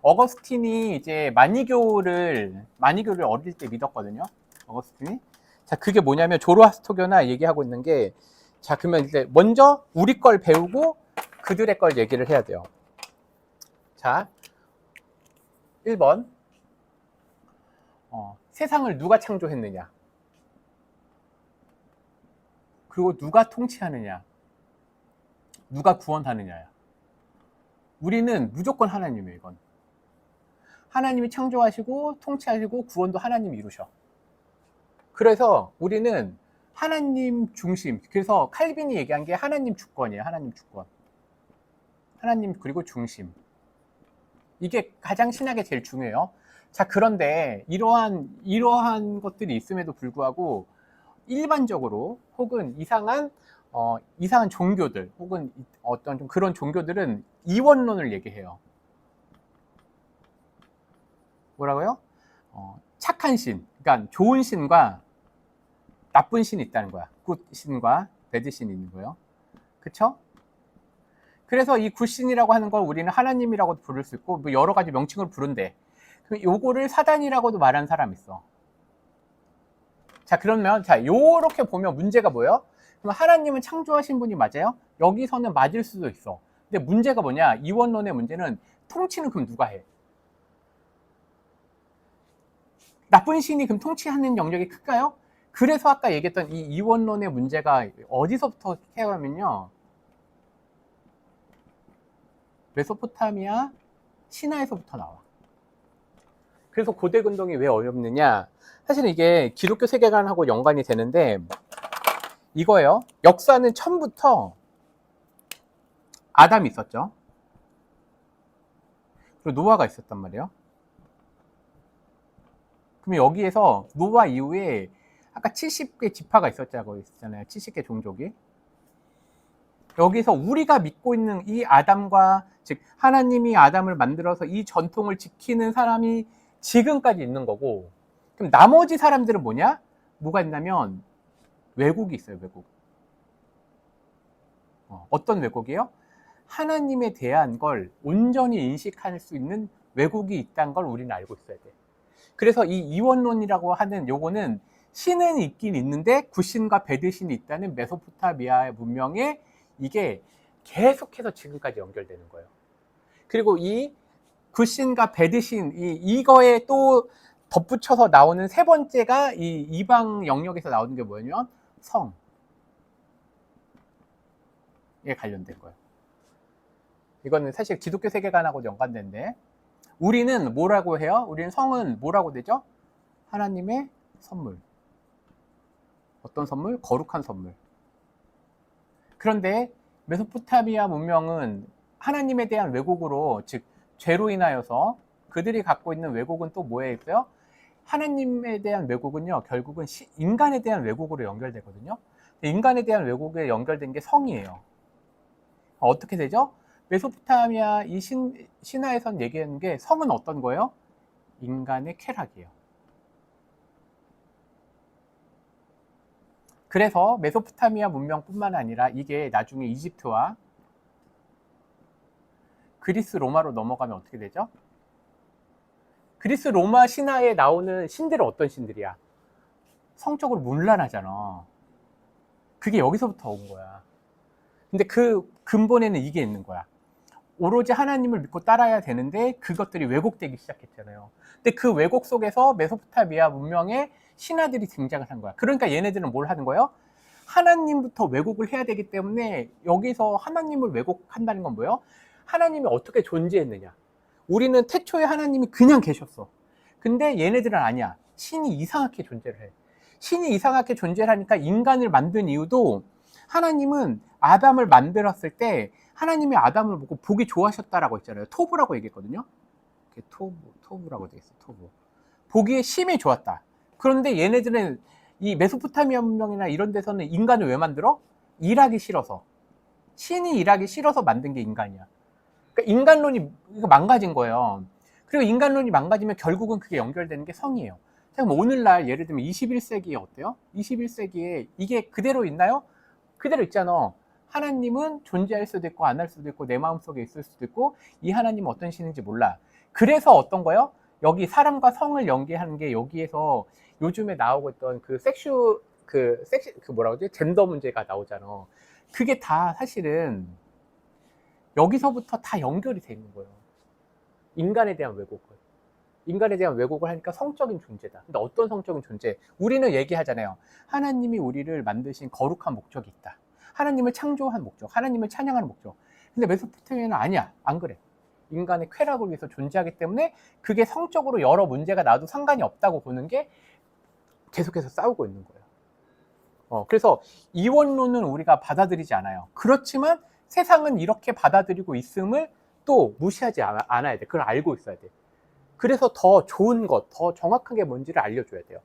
어거스틴이 이제 마니교를 어릴 때 믿었거든요. 어거스틴이. 자, 그게 뭐냐면 조로아스터교나 얘기하고 있는 게, 자, 그러면 이제 먼저 우리 걸 배우고 그들의 걸 얘기를 해야 돼요. 자, 1번. 세상을 누가 창조했느냐? 그리고 누가 통치하느냐? 누가 구원하느냐야. 우리는 무조건 하나님이에요, 이건. 하나님이 창조하시고 통치하시고 구원도 하나님이 이루셔. 그래서 우리는 하나님 중심. 그래서 칼빈이 얘기한 게 하나님 주권이에요. 하나님 주권. 하나님 그리고 중심. 이게 가장 신학에 제일 중요해요. 자, 그런데 이러한 것들이 있음에도 불구하고 일반적으로 혹은 이상한 종교들 혹은 어떤 좀 그런 종교들은 이원론을 얘기해요. 뭐라고요? 착한 신, 그러니까 좋은 신과 나쁜 신이 있다는 거야. 굿 신과 배드 신이 있는 거예요. 그쵸? 그래서 이 굿신이라고 하는 걸 우리는 하나님이라고도 부를 수 있고 뭐 여러 가지 명칭으로 부른대. 그럼 요거를 사단이라고도 말하는 사람이 있어. 자, 그러면 자, 요렇게 보면 문제가 뭐예요? 그럼 하나님은 창조하신 분이 맞아요? 여기서는 맞을 수도 있어. 근데 문제가 뭐냐? 이원론의 문제는 통치는 그럼 누가 해? 나쁜 신이 그럼 통치하는 영역이 클까요? 그래서 아까 얘기했던 이 이원론의 문제가 어디서부터 해가면요, 메소포타미아 신화에서부터 나와. 그래서 고대 근동이 왜 어렵느냐? 사실은 이게 기독교 세계관하고 연관이 되는데 이거예요. 역사는 처음부터 아담이 있었죠. 그리고 노아가 있었단 말이에요. 그럼 여기에서 노아 이후에 아까 70개 지파가 있었잖아요. 70개 종족이. 여기서 우리가 믿고 있는 이 아담과, 즉 하나님이 아담을 만들어서 이 전통을 지키는 사람이 지금까지 있는 거고, 그럼 나머지 사람들은 뭐냐? 뭐가 있냐면 왜곡이 있어요. 왜곡. 어떤 왜곡이요? 하나님에 대한 걸 온전히 인식할 수 있는 왜곡이 있다는 걸 우리는 알고 있어야 돼. 그래서 이 이원론이라고 하는 요거는 신은 있긴 있는데 굿신과 배드신이 있다는 메소포타미아 문명에 이게 계속해서 지금까지 연결되는 거예요. 그리고 이 굿신과 배드신 이거에 또 덧붙여서 나오는 세 번째가 이 이방 영역에서 나오는 게 뭐냐면 성에 관련된 거예요. 이거는 사실 기독교 세계관하고 연관된데, 우리는 뭐라고 해요? 우리는 성은 뭐라고 되죠? 하나님의 선물. 어떤 선물? 거룩한 선물. 그런데 메소포타미아 문명은 하나님에 대한 왜곡으로, 즉 죄로 인하여서 그들이 갖고 있는 왜곡은 또 뭐에 있어요? 하나님에 대한 왜곡은요, 결국은 인간에 대한 왜곡으로 연결되거든요. 인간에 대한 왜곡에 연결된 게 성이에요. 어떻게 되죠? 메소포타미아 이 신화에선 얘기하는 게 성은 어떤 거예요? 인간의 쾌락이에요. 그래서 메소포타미아 문명뿐만 아니라 이게 나중에 이집트와 그리스 로마로 넘어가면 어떻게 되죠? 그리스 로마 신화에 나오는 신들은 어떤 신들이야? 성적으로 문란하잖아. 그게 여기서부터 온 거야. 근데 그 근본에는 이게 있는 거야. 오로지 하나님을 믿고 따라야 되는데 그것들이 왜곡되기 시작했잖아요. 근데 그 왜곡 속에서 메소포타미아 문명의 신화들이 등장을 한 거야. 그러니까 얘네들은 뭘 하는 거예요? 하나님부터 왜곡을 해야 되기 때문에 여기서 하나님을 왜곡한다는 건 뭐예요? 하나님이 어떻게 존재했느냐. 우리는 태초에 하나님이 그냥 계셨어. 근데 얘네들은 아니야. 신이 이상하게 존재를 해. 신이 이상하게 존재를 하니까 인간을 만든 이유도, 하나님은 아담을 만들었을 때 하나님이 아담을 보고 보기 좋아하셨다라고 했잖아요. 토부라고 얘기했거든요. 토부라고 돼 있어. 토부. 보기에 심히 좋았다. 그런데 얘네들은 이 메소포타미아 문명이나 이런 데서는 인간을 왜 만들어? 일하기 싫어서. 신이 일하기 싫어서 만든 게 인간이야. 그러니까 인간론이 망가진 거예요. 그리고 인간론이 망가지면 결국은 그게 연결되는 게 성이에요. 그럼 오늘날 예를 들면 21세기에 어때요? 21세기에 이게 그대로 있나요? 그대로 있잖아. 하나님은 존재할 수도 있고 안 할 수도 있고 내 마음속에 있을 수도 있고 이 하나님은 어떤 신인지 몰라. 그래서 어떤 거요? 여기 사람과 성을 연계하는 게 여기에서 요즘에 나오고 있던 그 뭐라고 그러지? 젠더 문제가 나오잖아. 그게 다 사실은 여기서부터 다 연결이 돼 있는 거예요. 인간에 대한 왜곡을. 인간에 대한 왜곡을 하니까 성적인 존재다. 근데 어떤 성적인 존재? 우리는 얘기하잖아요. 하나님이 우리를 만드신 거룩한 목적이 있다. 하나님을 창조한 목적, 하나님을 찬양하는 목적. 근데 메소포타미아는 아니야. 안 그래. 인간의 쾌락을 위해서 존재하기 때문에 그게 성적으로 여러 문제가 나도 상관이 없다고 보는 게 계속해서 싸우고 있는 거예요. 그래서 이원론은 우리가 받아들이지 않아요. 그렇지만 세상은 이렇게 받아들이고 있음을 또 무시하지 않아야 돼. 그걸 알고 있어야 돼. 그래서 더 좋은 것, 더 정확한 게 뭔지를 알려줘야 돼요.